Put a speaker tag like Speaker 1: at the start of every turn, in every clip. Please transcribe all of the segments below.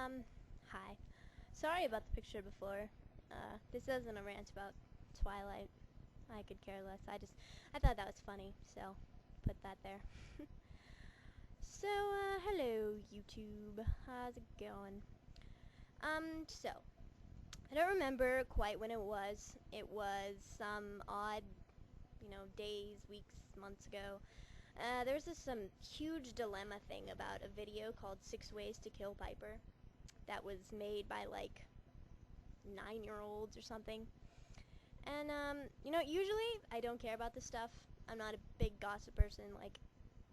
Speaker 1: Hi. Sorry about the picture before. This isn't a rant about Twilight. I could care less. I thought that was funny, so put that there. So, hello YouTube. How's it going? So, I don't remember quite when it was. It was some odd, days, weeks, months ago. There was some huge dilemma thing about a video called 6 Ways to Kill Piper that was made by like 9-year-olds or something. And usually I don't care about this stuff. I'm not a big gossip person like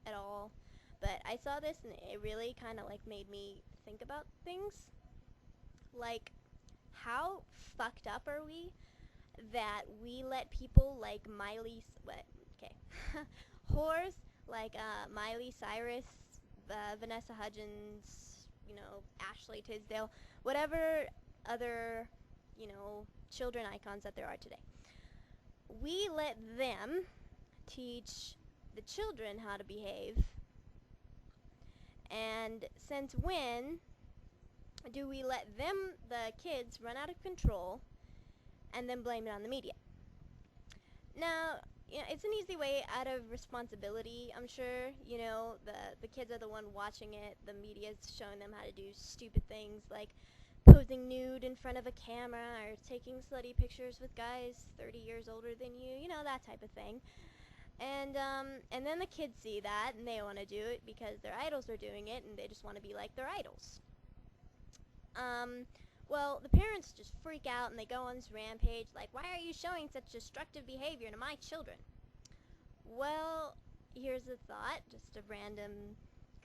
Speaker 1: at all. But I saw this and it really kind of like made me think about things. Like, how fucked up are we that we let people like Miley, whores like Miley Cyrus, Vanessa Hudgens, Ashley Tisdale, whatever other, children icons that there are today. We let them teach the children how to behave. And since when do we let them, the kids, run out of control and then blame it on the media? Now, it's an easy way out of responsibility, I'm sure. The kids are the one watching it. The media's showing them how to do stupid things like posing nude in front of a camera or taking slutty pictures with guys 30 years older than you, that type of thing. And then the kids see that and they want to do it because their idols are doing it and they just want to be like their idols. Well, the parents just freak out and they go on this rampage like, why are you showing such destructive behavior to my children? Well, here's a thought, just a random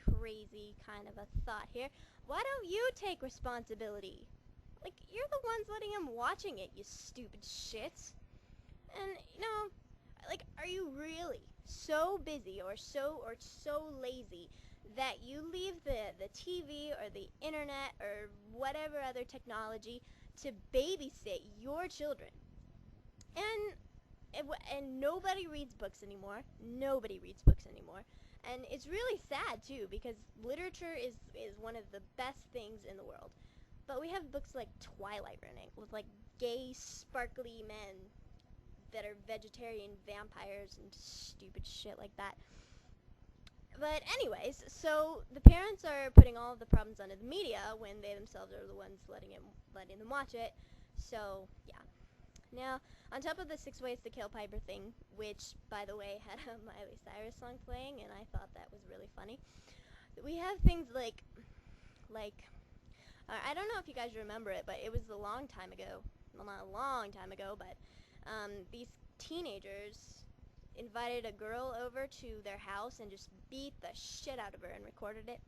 Speaker 1: crazy kind of a thought here. Why don't you take responsibility? Like, you're the ones letting them watching it, you stupid shits. And, like, are you really so busy or so lazy that you leave the TV or the internet or whatever other technology to babysit your children? And nobody reads books anymore. Nobody reads books anymore. And it's really sad, too, because literature is one of the best things in the world. But we have books like Twilight running with, like, gay, sparkly men that are vegetarian vampires and stupid shit like that. But anyways, so the parents are putting all of the problems onto the media when they themselves are the ones letting them watch it. So, yeah. Now, on top of the 6 Ways to Kill Piper thing, which, by the way, had a Miley Cyrus song playing, and I thought that was really funny, we have things like, I don't know if you guys remember it, but it was a long time ago. Well, not a long time ago, but these teenagers invited a girl over to their house and just beat the shit out of her and recorded it,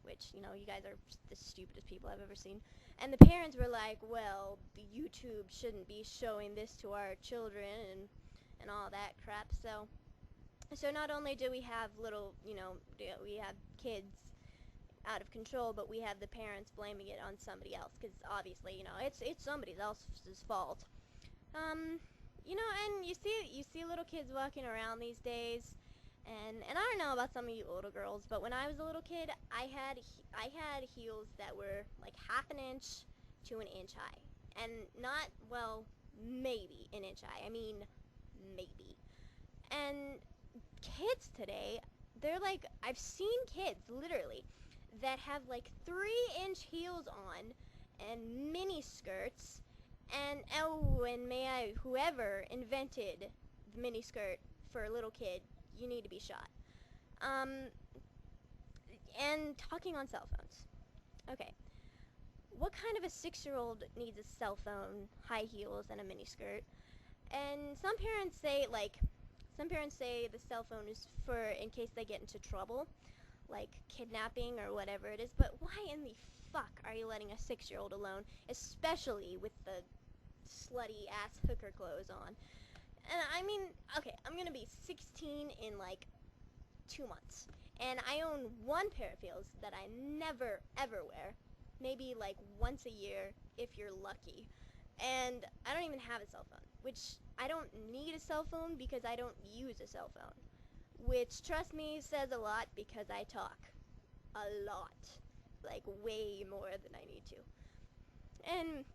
Speaker 1: which, you guys are the stupidest people I've ever seen. And the parents were like, well, YouTube shouldn't be showing this to our children and all that crap. So not only do we have little, we have kids out of control, but we have the parents blaming it on somebody else, because obviously, it's somebody else's fault. And you see little kids walking around these days, and I don't know about some of you little girls, but when I was a little kid, I had heels that were like half an inch to an inch high, and not, well, maybe an inch high. I mean, maybe. And kids today, they're like, I've seen kids literally that have like 3-inch heels on and mini skirts. And whoever invented the miniskirt for a little kid, you need to be shot. And talking on cell phones. Okay. What kind of a 6-year-old needs a cell phone, high heels, and a miniskirt? And some parents say the cell phone is for in case they get into trouble, like kidnapping or whatever it is. But why in the fuck are you letting a 6-year-old alone, especially with the slutty ass hooker clothes on? And I mean, okay, I'm gonna be 16 in like 2 months, and I own one pair of heels that I never ever wear, maybe like once a year if you're lucky. And I don't even have a cell phone, which I don't need a cell phone because I don't use a cell phone, which, trust me, says a lot because I talk a lot. like way more than I need to. And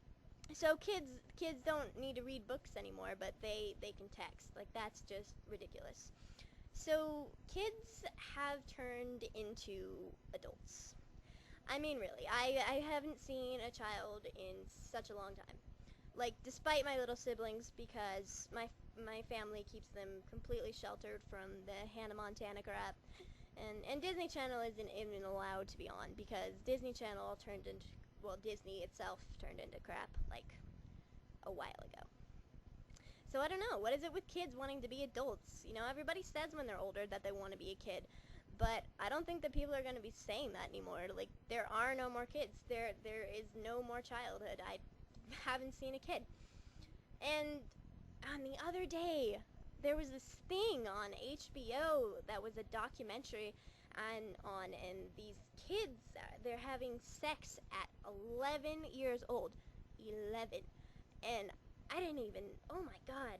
Speaker 1: so kids don't need to read books anymore, but they can text. Like, that's just ridiculous. So kids have turned into adults. I mean, really, I haven't seen a child in such a long time. Like, despite my little siblings, because my family keeps them completely sheltered from the Hannah Montana crap, and Disney Channel isn't even allowed to be on, because Disney Channel turned into, well, Disney itself turned into crap, like, a while ago. So I don't know, what is it with kids wanting to be adults? You know, everybody says when they're older that they want to be a kid, but I don't think that people are going to be saying that anymore. Like, there are no more kids. There is no more childhood. I haven't seen a kid. And on the other day, there was this thing on HBO that was a documentary and these kids, they're having sex at 11 years old. 11. And I didn't even, oh my god,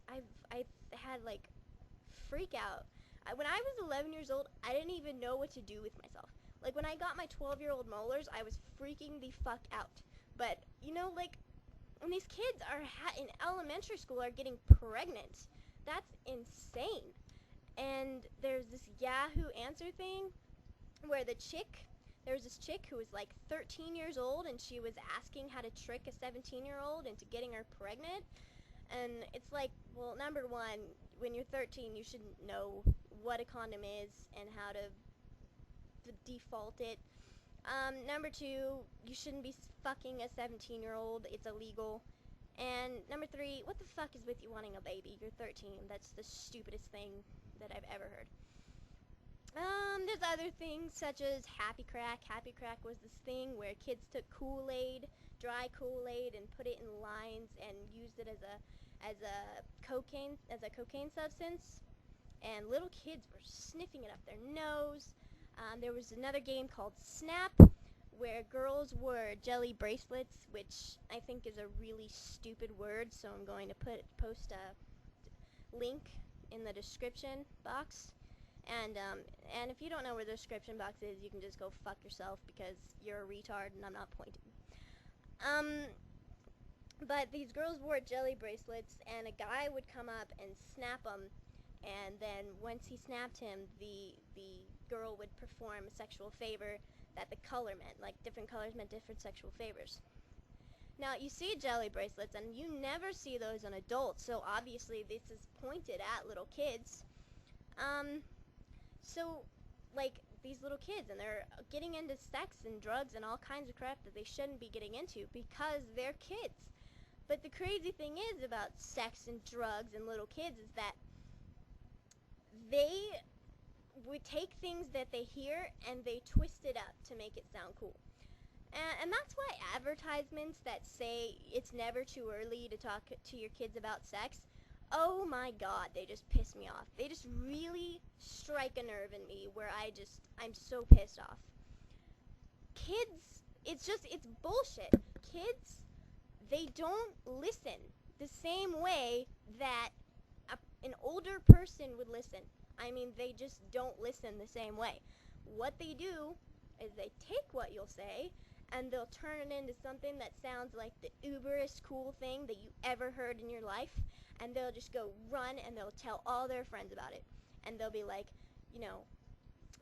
Speaker 1: I've had like freak out. When I was 11 years old, I didn't even know what to do with myself. Like, when I got my 12-year-old molars, I was freaking the fuck out. But, you know, like, when these kids are in elementary school are getting pregnant, that's insane. And there's this Yahoo Answer thing where there was this chick who was like 13 years old, and she was asking how to trick a 17-year-old into getting her pregnant. And it's like, well, number one, when you're 13, you should know what a condom is and how to default it. Number two, you shouldn't be fucking a 17-year-old. It's illegal. And number three, what the fuck is with you wanting a baby? You're 13. That's the stupidest thing that I've ever heard. There's other things such as Happy Crack. Happy Crack was this thing where kids took Kool-Aid, dry Kool-Aid, and put it in lines and used it as a cocaine substance. And little kids were sniffing it up their nose. There was another game called Snap, where girls wore jelly bracelets, which I think is a really stupid word, so I'm going to post a link in the description box. And if you don't know where the description box is, you can just go fuck yourself, because you're a retard and I'm not pointing. But these girls wore jelly bracelets, and a guy would come up and snap them, and then once he snapped him, the girl would perform a sexual favor that the color meant. Like, different colors meant different sexual favors. Now, you see jelly bracelets, and you never see those on adults, so obviously this is pointed at little kids. So, like, these little kids, and they're getting into sex and drugs and all kinds of crap that they shouldn't be getting into because they're kids. But the crazy thing is about sex and drugs and little kids is that they would take things that they hear and they twist it up to make it sound cool. And that's why advertisements that say it's never too early to talk to your kids about sex, oh my god, they just piss me off. They just really strike a nerve in me where I'm so pissed off. Kids, it's bullshit. Kids, they don't listen the same way that an older person would listen. I mean, they just don't listen the same way. What they do is they take what you'll say and they'll turn it into something that sounds like the uberest cool thing that you ever heard in your life, and they'll just go run and they'll tell all their friends about it. And they'll be like, you know,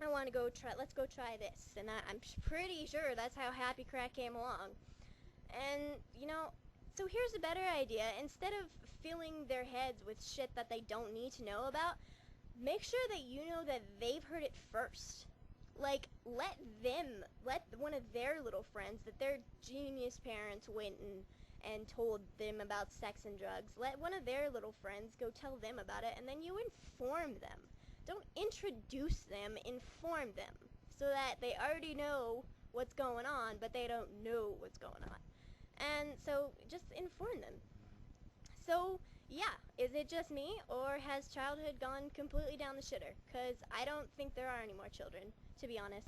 Speaker 1: let's go try this. And I'm pretty sure that's how Happy Crack came along. And, you know, so here's a better idea. Instead of filling their heads with shit that they don't need to know about, make sure that you know that they've heard it first. Like, let one of their little friends that their genius parents went and told them about sex and drugs, let one of their little friends go tell them about it, and then you inform them. Don't introduce them, inform them, so that they already know what's going on, but they don't know what's going on. And so, just inform them. So, yeah, is it just me, or has childhood gone completely down the shitter? Because I don't think there are any more children, to be honest.